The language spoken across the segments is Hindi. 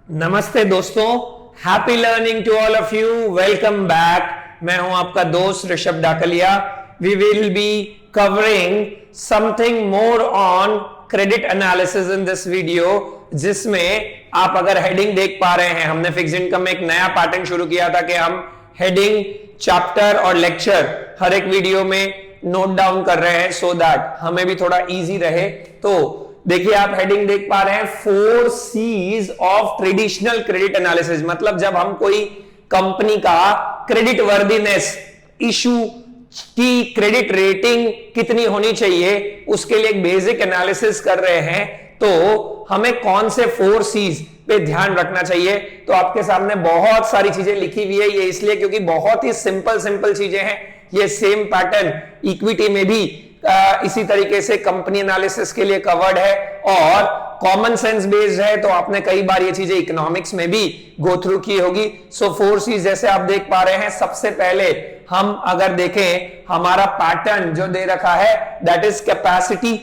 नमस्ते दोस्तों, happy learning to all of you. Welcome back. मैं हूं आपका दोस्त Rishabh Daklia. We will be covering something more on credit analysis in this video, जिसमें आप अगर हेडिंग देख पा रहे हैं, हमने फिक्स इनकम में एक नया पैटर्न शुरू किया था कि हम हेडिंग, चैप्टर और लेक्चर हर एक वीडियो में नोट डाउन कर रहे हैं सो दैट हमें भी थोड़ा इजी रहे। तो देखिए, आप हेडिंग देख पा रहे हैं 4 C's of traditional credit analysis. मतलब जब हम कोई कंपनी का क्रेडिट वर्दीनेस, इशू की क्रेडिट रेटिंग कितनी होनी चाहिए, उसके लिए एक बेसिक एनालिसिस कर रहे हैं, तो हमें कौन से 4 C's पे ध्यान रखना चाहिए। तो आपके सामने बहुत सारी चीजें लिखी हुई है। ये इसलिए क्योंकि बहुत ही सिंपल चीजें हैं। ये सेम पैटर्न इक्विटी में भी इसी तरीके से कंपनी एनालिसिस के लिए कवर्ड है और कॉमन सेंस बेस्ड है। तो आपने कई बार ये चीजें इकोनॉमिक्स में भी गो थ्रू की होगी। सो 4 C's जैसे आप देख पा रहे हैं, सबसे पहले हम अगर देखें, हमारा पैटर्न जो दे रखा है दैट इज कैपेसिटी,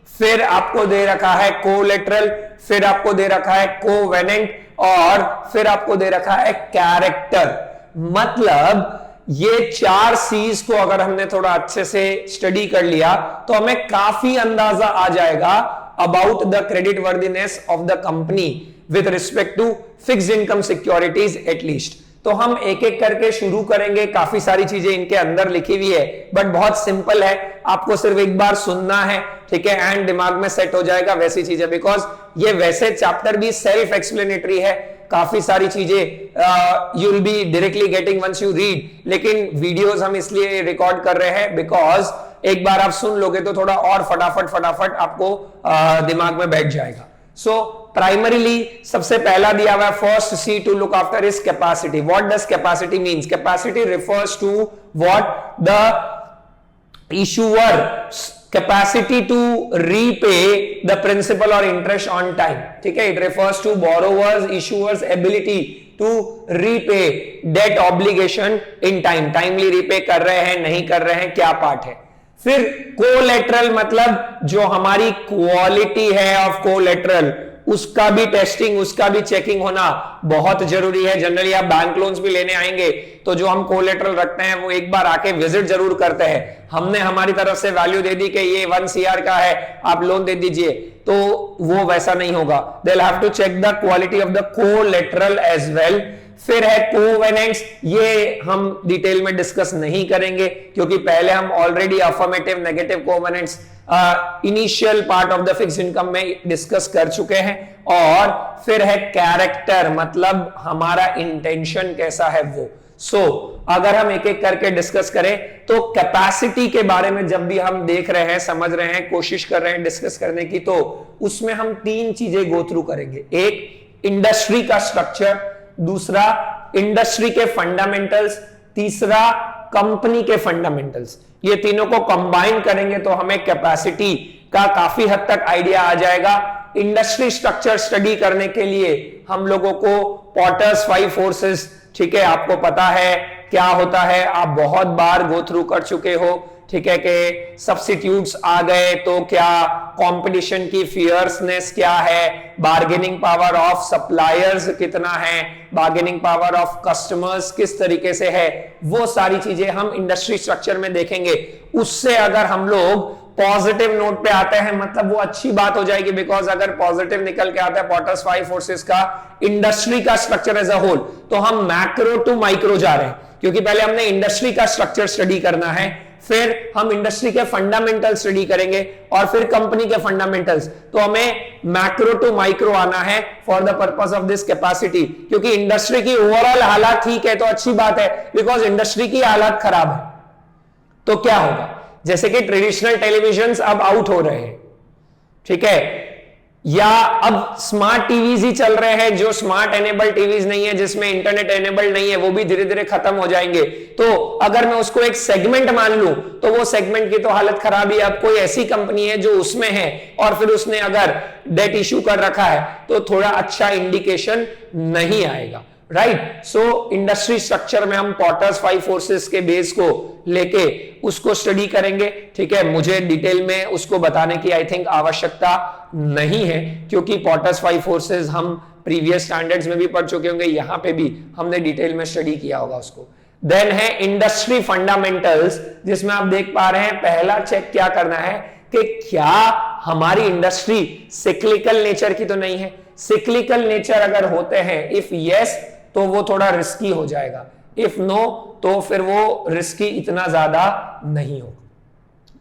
फिर आपको दे रखा है कोलेटरल, फिर आपको दे रखा है कोवेनेंट और फिर आपको दे रखा है कैरेक्टर। मतलब ये 4 C's को अगर हमने थोड़ा अच्छे से स्टडी कर लिया तो हमें काफी अंदाजा आ जाएगा about the creditworthiness of the company with respect to fixed income securities at least. तो हम एक एक करके शुरू करेंगे। काफी सारी चीजें इनके अंदर लिखी हुई है, बट बहुत सिंपल है। आपको सिर्फ एक बार सुनना है, ठीक है, एंड दिमाग में सेट हो जाएगा वैसी चीजें। बिकॉज ये वैसे चैप्टर भी सेल्फ एक्सप्लेनेटरी है। काफी सारी चीजें you will be directly getting once you read, लेकिन वीडियोस हम इसलिए रिकॉर्ड कर रहे हैं बिकॉज एक बार आप सुन लोगे तो थोड़ा और फटाफट आपको दिमाग में बैठ जाएगा। सो प्राइमरीली सबसे पहला दिया हुआ है, first C to look after is capacity. What does capacity means? Capacity refers to what the issuer capacity to repay the principal or interest on time, ठीक है। It refers to borrowers, issuers ability to repay debt obligation in time. Timely repay कर रहे हैं, नहीं कर रहे हैं, क्या पार्ट है। फिर कोलेटरल, मतलब जो हमारी क्वालिटी है ऑफ कोलेटरल, उसका भी टेस्टिंग, उसका भी चेकिंग होना बहुत जरूरी है। जनरली आप बैंक लोन्स भी लेने आएंगे तो जो हम कोलेटरल रखते हैं वो एक बार आके विजिट जरूर करते हैं। हमने हमारी तरफ से वैल्यू दे दी कि ये 1 CR का है, आप लोन दे दीजिए, तो वो वैसा नहीं होगा। They will have to check the quality of the collateral as well. फिर है कोवेनेंट्स। ये हम डिटेल में डिस्कस नहीं करेंगे क्योंकि पहले हम already affirmative, negative covenants initial part of the fixed income में डिस्कस कर चुके हैं। और फिर है कैरेक्टर, मतलब हमारा इंटेंशन कैसा है वो। सो अगर हम एक एक करके डिस्कस करें तो कैपेसिटी के बारे में जब भी हम देख रहे हैं, समझ रहे हैं, कोशिश कर रहे हैं डिस्कस करने की, तो उसमें हम 3 चीजें गो थ्रू करेंगे। एक, इंडस्ट्री का स्ट्रक्चर, दूसरा इंडस्ट्री के फंडामेंटल्स, तीसरा कंपनी के फंडामेंटल्स। ये तीनों को कंबाइन करेंगे तो हमें कैपेसिटी का काफी हद तक आइडिया आ जाएगा। इंडस्ट्री स्ट्रक्चर स्टडी करने के लिए हम लोगों को पॉटर्स 5 फोर्सेस, ठीक है, आपको पता है क्या होता है, आप बहुत बार गो थ्रू कर चुके हो, ठीक है, कि सब्स्टिट्यूट्स आ गए तो क्या, कंपटीशन की फियर्सनेस क्या है, बार्गेनिंग पावर ऑफ सप्लायर्स कितना है, बार्गेनिंग पावर ऑफ कस्टमर्स किस तरीके से है, वो सारी चीजें हम इंडस्ट्री स्ट्रक्चर में देखेंगे। उससे अगर हम लोग पॉजिटिव नोट पे आते हैं, मतलब वो अच्छी बात हो जाएगी। बिकॉज अगर पॉजिटिव निकल के आता है पॉटर्स 5 फोर्सेस का इंडस्ट्री का स्ट्रक्चर एज अ होल, तो हम मैक्रो टू माइक्रो जा रहे हैं, क्योंकि पहले हमने इंडस्ट्री का स्ट्रक्चर स्टडी करना है, फिर हम इंडस्ट्री के फंडामेंटल स्टडी करेंगे और फिर कंपनी के फंडामेंटल्स। तो हमें मैक्रो टू माइक्रो आना है for the purpose of this capacity. क्योंकि इंडस्ट्री की ओवरऑल हालत ठीक है तो अच्छी बात है, बिकॉज इंडस्ट्री की हालत खराब है तो क्या होगा, जैसे कि ट्रेडिशनल टेलीविजन्स अब आउट हो रहे हैं, ठीक है, या अब स्मार्ट टीवीज ही चल रहे हैं, जो स्मार्ट एनेबल टीवीज नहीं है, जिसमें इंटरनेट एनेबल नहीं है, वो भी धीरे धीरे खत्म हो जाएंगे। तो अगर मैं उसको एक सेगमेंट मान लूं तो वो सेगमेंट की तो हालत खराब ही है। अब कोई ऐसी कंपनी है जो उसमें है और फिर उसने अगर डेट इश्यू कर रखा है तो थोड़ा अच्छा इंडिकेशन नहीं आएगा, राइट। सो इंडस्ट्री स्ट्रक्चर में हम पॉटर्स 5 फोर्सेस के बेस को लेके उसको स्टडी करेंगे, ठीक है। मुझे डिटेल में उसको बताने की आई थिंक आवश्यकता नहीं है, क्योंकि पॉटर्स 5 फोर्सेस हम प्रीवियस स्टैंडर्ड्स में भी पढ़ चुके होंगे, यहां पे भी हमने डिटेल में स्टडी किया होगा उसको। देन है इंडस्ट्री फंडामेंटल्स, जिसमें आप देख पा रहे हैं पहला चेक क्या करना है कि क्या हमारी इंडस्ट्री सिक्लिकल नेचर की तो नहीं है। सिक्लिकल नेचर अगर होते हैं, इफ यस तो वो थोड़ा रिस्की हो जाएगा, इफ नो तो फिर वो रिस्की इतना ज्यादा नहीं होगा,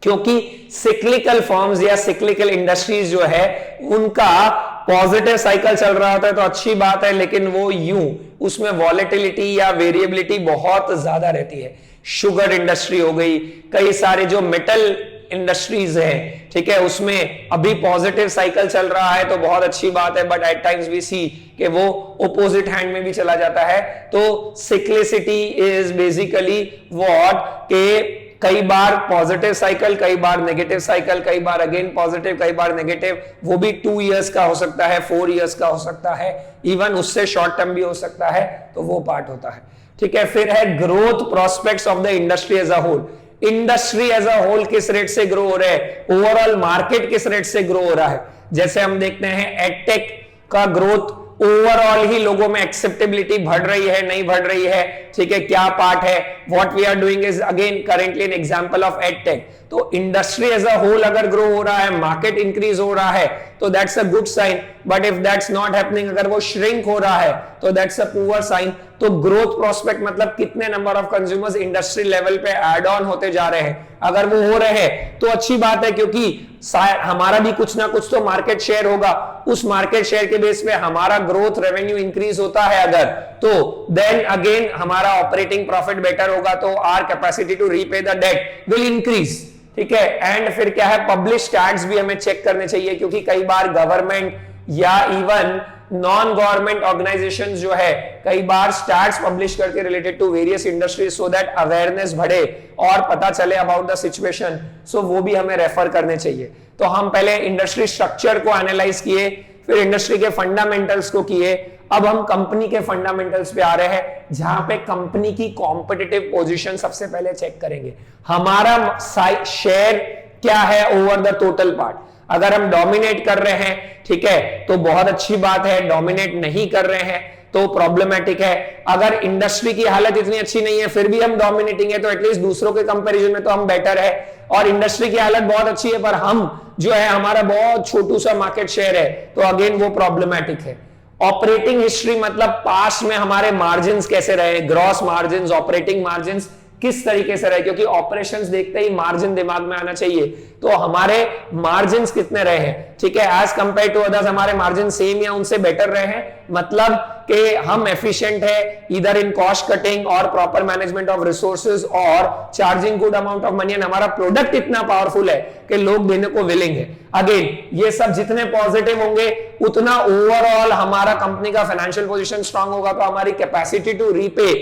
क्योंकि सिक्लिकल फॉर्म्स या सिक्लिकल इंडस्ट्रीज जो है उनका पॉजिटिव साइकिल चल रहा होता है तो अच्छी बात है, लेकिन वो यूं उसमें वॉलेटिलिटी या वेरिएबिलिटी बहुत ज्यादा रहती है। शुगर इंडस्ट्री हो गई, कई सारे जो मेटल इंडस्ट्रीज है, ठीक है, उसमें अभी पॉजिटिव साइकिल चल रहा है तो बहुत अच्छी बात है, बट एट टाइम्स वी सी कि वो ऑपोजिट हैंड में भी चला जाता है। तो सिक्लिसिटी इज बेसिकली व्हाट के कई बार पॉजिटिव साइकिल, कई बार नेगेटिव साइकिल, कई बार अगेन पॉजिटिव, कई बार नेगेटिव, वो भी 2 इयर्स का हो सकता है, 4 इयर्स का हो सकता है, इवन उससे शॉर्ट टर्म भी हो सकता है, तो वो पार्ट होता है, ठीक है। फिर है growth prospects of the industry as a whole. Industry as a whole किस रेट से ग्रो हो रहा है, ओवरऑल मार्केट किस रेट से ग्रो हो रहा है। जैसे हम देखते हैं एडटेक का ग्रोथ, ओवरऑल ही लोगों में एक्सेप्टेबिलिटी बढ़ रही है, नहीं बढ़ रही है, ठीक है, क्या पार्ट है। What we are doing is again currently an example of edtech. तो इंडस्ट्री एज अ होल अगर ग्रो हो रहा है, मार्केट इंक्रीज हो रहा है, तो that's a good sign, but if that's not happening, अगर वो श्रिंक हो रहा है तो दैट्स अ पुअर साइन। तो ग्रोथ प्रोस्पेक्ट मतलब कितने number of consumers industry level पे ऐड ऑन होते जा रहे हैं, अगर वो हो रहे हैं तो अच्छी बात है, क्योंकि हमारा भी कुछ ना कुछ तो मार्केट शेयर होगा, उस मार्केट शेयर के बेस पे हमारा ग्रोथ रेवेन्यू इंक्रीज होता है अगर, तो देन अगेन हमारा ऑपरेटिंग प्रॉफिट बेटर होगा, तो our capacity to repay the debt will increase, ठीक है। एंड फिर क्या है, पब्लिश स्टैट्स भी हमें चेक करने चाहिए, क्योंकि कई बार गवर्नमेंट या इवन नॉन गवर्नमेंट ऑर्गेनाइजेशंस जो है कई बार स्टैट्स पब्लिश करके related to various industries, so that awareness बढ़े और पता चले अबाउट द सिचुएशन, सो वो भी हमें रेफर करने चाहिए। तो हम पहले इंडस्ट्री स्ट्रक्चर को एनालाइज किए, फिर इंडस्ट्री के फंडामेंटल्स को किए, अब हम कंपनी के फंडामेंटल्स पे आ रहे हैं, जहां पे कंपनी की कॉम्पिटिटिव पोजीशन सबसे पहले चेक करेंगे। हमारा शेयर क्या है ओवर द टोटल पार्ट। अगर हम डोमिनेट कर रहे हैं, ठीक है, तो बहुत अच्छी बात है, डोमिनेट नहीं कर रहे हैं तो प्रॉब्लमेटिक है। अगर इंडस्ट्री की हालत इतनी अच्छी नहीं है फिर भी हम डोमिनेटिंग है, तो एटलीस्ट दूसरों के कंपैरिजन में तो हम बेटर है। और इंडस्ट्री की हालत बहुत अच्छी है पर हम जो है हमारा बहुत छोटू सा मार्केट शेयर है, तो अगेन वो प्रॉब्लमेटिक है। ऑपरेटिंग हिस्ट्री मतलब पास्ट में हमारे मार्जिन कैसे रहे, ग्रॉस मार्जिन, ऑपरेटिंग मार्जिन किस तरीके से रहे, क्योंकि ऑपरेशंस देखते ही मार्जिन दिमाग में आना चाहिए, तो हमारे मार्जिन कितने रहे हैं, ठीक है, एज कंपेयर टू अदर्स हमारे मार्जिन सेम या उनसे बेटर रहे हैं, मतलब कि हम एफिशिएंट है इधर इन कॉस्ट कटिंग और प्रॉपर मैनेजमेंट ऑफ रिसोर्सेज और charging good amount of money, and हमारा प्रोडक्ट इतना पावरफुल है कि लोग देने को विलिंग है। अगेन ये सब जितने पॉजिटिव होंगे उतना ओवरऑल हमारा कंपनी का फाइनेंशियल पोजीशन स्ट्रांग होगा, तो हमारी capacity to repay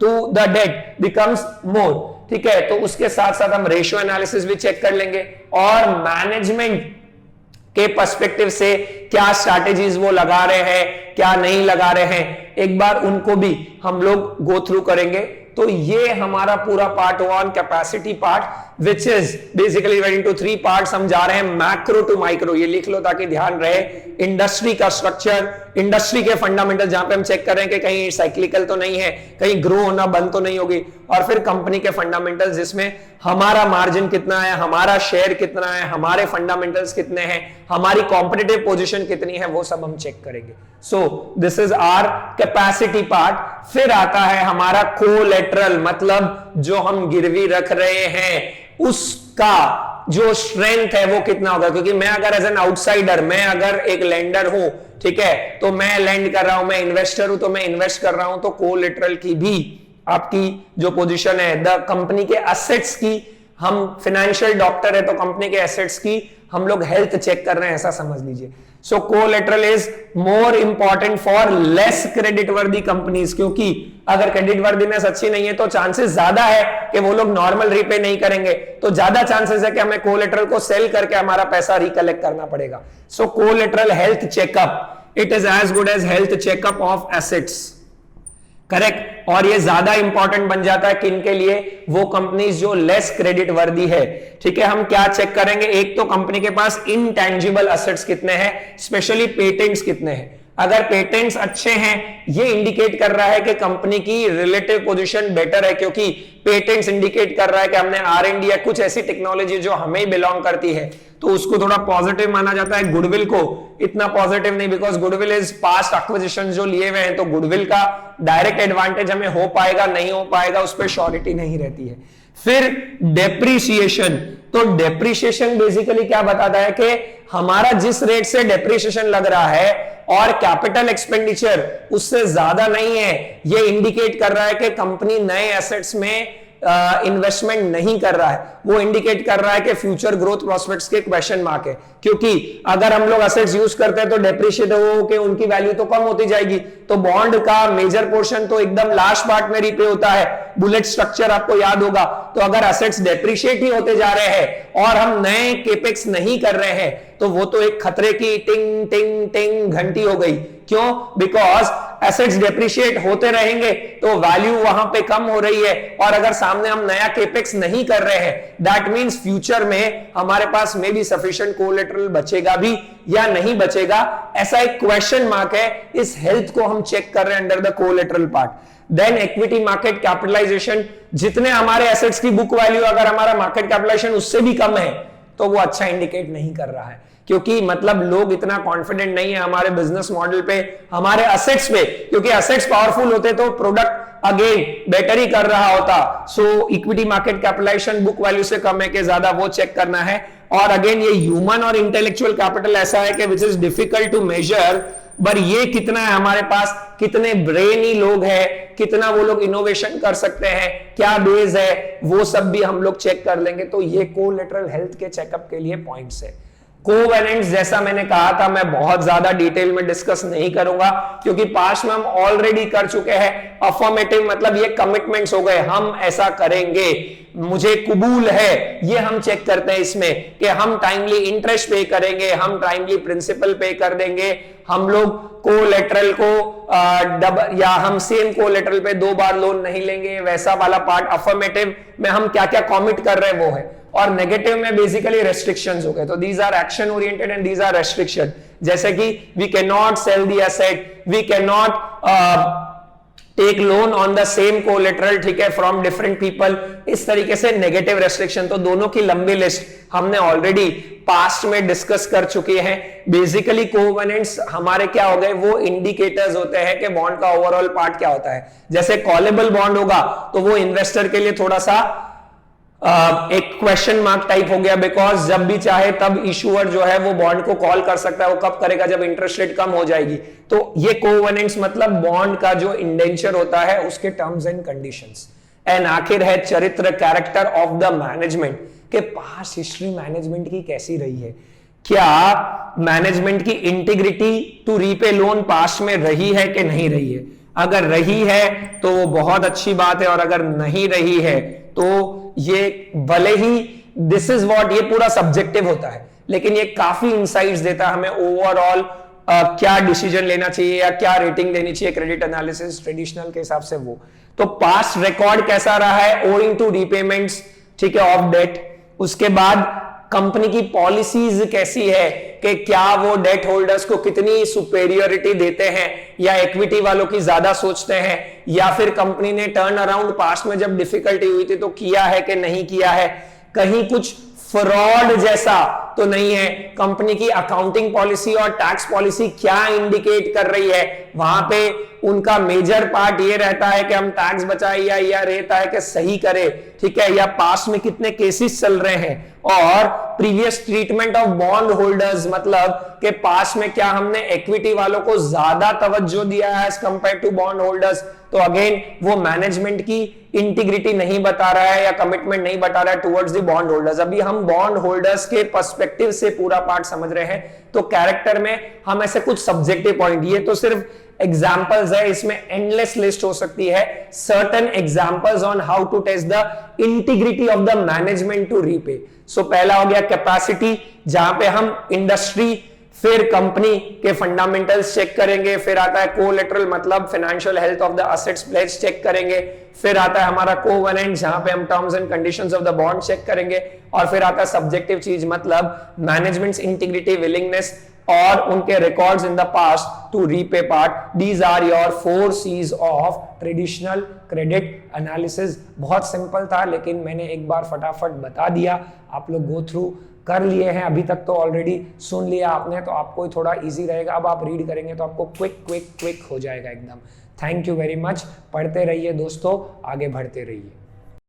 to the debt becomes more, ठीक है। तो उसके साथ साथ हम रेशियो एनालिसिस भी चेक कर लेंगे और मैनेजमेंट के पर्सपेक्टिव से क्या स्ट्रैटेजीज वो लगा रहे हैं, क्या नहीं लगा रहे हैं, एक बार उनको भी हम लोग गो थ्रू करेंगे। तो ये हमारा पूरा part 1 capacity part, which is basically divided into 3 parts. हम जा रहे हैं मैक्रो टू माइक्रो, ये लिख लो ताकि ध्यान रहे। इंडस्ट्री का स्ट्रक्चर, इंडस्ट्री के फंडामेंटल जहां पे हम चेक कर रहे हैं कि कहीं साइक्लिकल तो नहीं है, कहीं ग्रो होना बंद तो नहीं होगी, और फिर कंपनी के फंडामेंटल्स जिसमें हमारा मार्जिन कितना है, हमारा शेयर कितना है, हमारे फंडामेंटल्स कितने हैं, हमारी कॉम्पिटिटिव पोजीशन कितनी है, वो सब हम चेक करेंगे। So this is our capacity part. फिर आता है हमारा कोलैटरल, मतलब जो हम गिरवी रख रहे हैं उसका जो स्ट्रेंथ है वो कितना होगा, क्योंकि मैं अगर एज एन आउटसाइडर, मैं अगर एक लेंडर हूं, ठीक है, तो मैं लेंड कर रहा हूं, मैं इन्वेस्टर हूं तो मैं इन्वेस्ट कर रहा हूं, तो कोलैटरल की भी आपकी जो पोजीशन है, द कंपनी के एसेट्स की, हम फाइनेंशियल डॉक्टर है तो कंपनी के एसेट्स की हम लोग हेल्थ चेक कर रहे हैं, ऐसा समझ लीजिए। So collateral is more important for less credit worthy companies, क्योंकि अगर क्रेडिट वर्दीनेस अच्छी नहीं है तो चांसेस ज्यादा है कि वो लोग नॉर्मल रीपे नहीं करेंगे, तो ज्यादा चांसेस है कि हमें कोलैटरल को सेल करके हमारा पैसा रिकलेक्ट करना पड़ेगा। So collateral health checkup, it is as good as health checkup of assets, correct. और ये ज्यादा इंपॉर्टेंट बन जाता है किन के लिए, वो कंपनीज जो लेस क्रेडिट वर्दी है, ठीक है। हम क्या चेक करेंगे, एक तो कंपनी के पास इनटैंजिबल एसेट्स कितने हैं, स्पेशली पेटेंट्स कितने हैं। अगर पेटेंट्स अच्छे हैं, ये इंडिकेट कर रहा है कि कंपनी की रिलेटिव पोजीशन बेटर है, क्योंकि पेटेंट्स इंडिकेट कर रहा है कि हमने आर&डी या कुछ ऐसी टेक्नोलॉजी जो हमें बिलोंग करती है, तो उसको थोड़ा पॉजिटिव माना जाता है। गुडविल को इतना पॉजिटिव नहीं, because goodwill is past acquisition जो लिए हुए हैं, तो गुडविल का डायरेक्ट एडवांटेज हमें हो पाएगा नहीं हो पाएगा उस पर श्योरिटी नहीं रहती है। फिर डेप्रीसिएशन, तो डेप्रीसिएशन बेसिकली क्या बताता है कि हमारा जिस रेट से डेप्रीसिएशन लग रहा है और कैपिटल एक्सपेंडिचर उससे ज्यादा नहीं है, ये इंडिकेट कर रहा है कि कंपनी नए एसेट्स में इन्वेस्टमेंट नहीं कर रहा है। वो इंडिकेट कर रहा है कि फ्यूचर ग्रोथ प्रोस्पेक्ट्स के क्वेश्चन मार्क है, क्योंकि अगर हम लोग एसेट्स यूज करते हैं तो डेप्रिशिएट हो के उनकी वैल्यू तो कम होती जाएगी, तो बॉन्ड का मेजर पोर्शन तो एकदम लास्ट पार्ट में रीपे होता है। बुलेट स्ट्रक्चर आपको याद होगा। तो अगर एसेट्स डेप्रिशिएट ही होते जा रहे हैं और हम नए केपेक्स नहीं कर रहे हैं, तो वो तो एक खतरे की टिंग टिंग टिंग घंटी हो गई। क्यों? बिकॉज एसेट्स डेप्रिशिएट होते रहेंगे तो वैल्यू वहां पे कम हो रही है, और अगर सामने हम नया केपेक्स नहीं कर रहे हैं, दैट मींस फ्यूचर में हमारे पास में भी सफिशिएंट कोलेटरल बचेगा भी या नहीं बचेगा, ऐसा एक क्वेश्चन मार्क है। इस हेल्थ को हम चेक कर रहे हैं under the collateral part. Then equity market capitalisation, जितने हमारे एसेट्स की बुक वैल्यू अगर हमारा मार्केट कैपिटलाइजेशन उससे भी कम है तो वो अच्छा इंडिकेट नहीं कर रहा है, क्योंकि मतलब लोग इतना कॉन्फिडेंट नहीं है हमारे बिजनेस मॉडल पे, हमारे एसेट्स पे, क्योंकि एसेट्स पावरफुल होते तो प्रोडक्ट अगेन बेटर ही कर रहा होता। So equity market capitalization book value से कम है कि ज्यादा, वो चेक करना है। और अगेन ये ह्यूमन और इंटेलेक्चुअल कैपिटल ऐसा है कि which is difficult to measure, पर ये कितना है हमारे पास, कितने ब्रेनी लोग हैं, कितना वो लोग इनोवेशन कर सकते हैं, क्या बेस है, वो सब भी हम लोग चेक कर लेंगे। तो ये कोलेटरल हेल्थ के चेकअप के लिए पॉइंट्स है। कोवेलेंट्स जैसा मैंने कहा था, मैं बहुत ज्यादा डिटेल में डिस्कस नहीं करूंगा, क्योंकि पास्ट में हम ऑलरेडी कर चुके हैं। अफर्मेटिव मतलब ये कमिटमेंट्स हो गए, हम ऐसा करेंगे, मुझे कबूल है, ये हम चेक करते हैं इसमें कि हम टाइमली इंटरेस्ट पे करेंगे, हम टाइमली प्रिंसिपल पे कर देंगे, हम लोग कोलेटरल को या हम सेम कोलेटरल पे 2 बार लोन नहीं लेंगे, वैसा वाला पार्ट। अफर्मेटिव में हम क्या क्या कमिट कर रहे हैं वो है, और नेगेटिव में बेसिकली रेस्ट्रिक्शंस हो गए। तो these are action oriented and these are restriction, जैसे कि we can not sell the asset, we can not take loan on the same collateral, ठीक है, फ्रॉम डिफरेंट पीपल, इस तरीके से नेगेटिव रेस्ट्रिक्शन। तो दोनों की लंबी लिस्ट हमने ऑलरेडी पास्ट में डिस्कस कर चुके हैं। बेसिकली कोवेनेंट्स हमारे क्या हो गए, वो इंडिकेटर्स होते हैं कि बॉन्ड का ओवरऑल पार्ट क्या होता है। जैसे कॉलेबल बॉन्ड होगा तो वो इन्वेस्टर के लिए थोड़ा सा एक क्वेश्चन मार्क टाइप हो गया, बिकॉज जब भी चाहे तब इशूअर जो है वो बॉन्ड को कॉल कर सकता है। वो कब करेगा? जब इंटरेस्ट रेट कम हो जाएगी। तो ये कोवेनेंट्स मतलब बॉन्ड का जो इंडेंचर होता है उसके टर्म्स एंड कंडीशंस। एंड आखिर है चरित्र, कैरेक्टर ऑफ द मैनेजमेंट, के पास्ट हिस्ट्री मैनेजमेंट की कैसी रही है, क्या मैनेजमेंट की integrity to repay loan past में रही है कि नहीं रही है। अगर रही है तो वो बहुत अच्छी बात है, और अगर नहीं रही है तो ये भले ही दिस इज व्हाट, ये पूरा सब्जेक्टिव होता है, लेकिन ये काफी इंसाइट्स देता है हमें ओवरऑल क्या डिसीजन लेना चाहिए या क्या रेटिंग देनी चाहिए क्रेडिट एनालिसिस ट्रेडिशनल के हिसाब से। वो तो पास्ट रिकॉर्ड कैसा रहा है ओइंग टू रीपेमेंट्स, ठीक है, ऑफ डेट। उसके बाद कंपनी की पॉलिसीज कैसी है कि क्या वो डेट होल्डर्स को कितनी सुपेरियोरिटी देते हैं या इक्विटी वालों की ज्यादा सोचते हैं, या फिर कंपनी ने टर्न अराउंड पास्ट में जब डिफिकल्टी हुई थी तो किया है कि नहीं किया है, कहीं कुछ फ्रॉड जैसा तो नहीं है। कंपनी की अकाउंटिंग पॉलिसी और टैक्स पॉलिसी क्या इंडिकेट कर रही है, वहां पे उनका मेजर पार्ट ये रहता है कि हम टैक्स बचाए या रहता है कि सही करे, ठीक है, या पास्ट में कितने केसेस चल रहे हैं। और previous treatment of bond holders, मतलब कि पास्ट में क्या हमने इक्विटी वालों को ज्यादा तवज्जो दिया है as compared to bond holders. तो अगेन वो मैनेजमेंट की इंटीग्रिटी नहीं बता रहा है या कमिटमेंट नहीं बता रहा है टुवर्ड्स द बॉन्ड होल्डर्स। अभी हम बॉन्ड होल्डर्स के पर्सपेक्टिव से पूरा पार्ट समझ रहे हैं। तो कैरेक्टर में हम ऐसे कुछ सब्जेक्टिव पॉइंट, ये तो सिर्फ एग्जाम्पल्स है, इसमें एंडलेस लिस्ट हो सकती है। Certain examples on how to test the integrity of the management to repay. So पहला हो गया कैपेसिटी, जहां पे हम इंडस्ट्री फिर कंपनी के फंडामेंटल्स चेक करेंगे। फिर आता है कोलेटरल, मतलब financial health of the assets pledge check करेंगे। फिर आता है हमारा कोवेनेंट, जहां पे हम terms and conditions of the bond check करेंगे। और फिर आता है सब्जेक्टिव चीज, मतलब मैनेजमेंट्स इंटीग्रिटी, विलिंगनेस और उनके records in the past to repay part. These are your 4 C's of traditional credit analysis. बहुत सिंपल था लेकिन मैंने एक बार फटाफट बता दिया, आप लोग गो थ्रू कर लिए हैं अभी तक तो ऑलरेडी सुन लिया आपने, तो आपको थोड़ा इजी रहेगा। अब आप रीड करेंगे तो आपको क्विक हो जाएगा एकदम। Thank you very much. पढ़ते रहिए दोस्तों, आगे बढ़ते रहिए।